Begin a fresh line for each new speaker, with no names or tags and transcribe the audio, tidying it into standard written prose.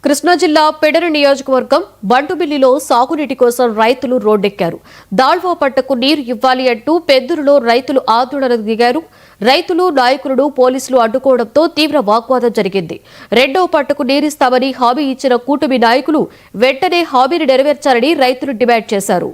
కృష్ణా జిల్లా పెడర నియోజకవర్గం బంటుబిల్లిలో సాగునీటి కోసం రైతులు రోడ్డెక్కారు. దాళ్వా పంటకు నీరు ఇవ్వాలి అంటూ పెద్దూరులో రైతులు ఆందోళనకు దిగారు. రైతులు నాయకులను పోలీసులు అడ్డుకోవడంతో తీవ్ర వాగ్వాదం జరిగింది. రెండవ పంటకు నీరిస్తామని హామీ ఇచ్చిన కూటమి నాయకులు వెంటనే హామీని నెరవేర్చాలని రైతులు డిమాండ్ చేశారు.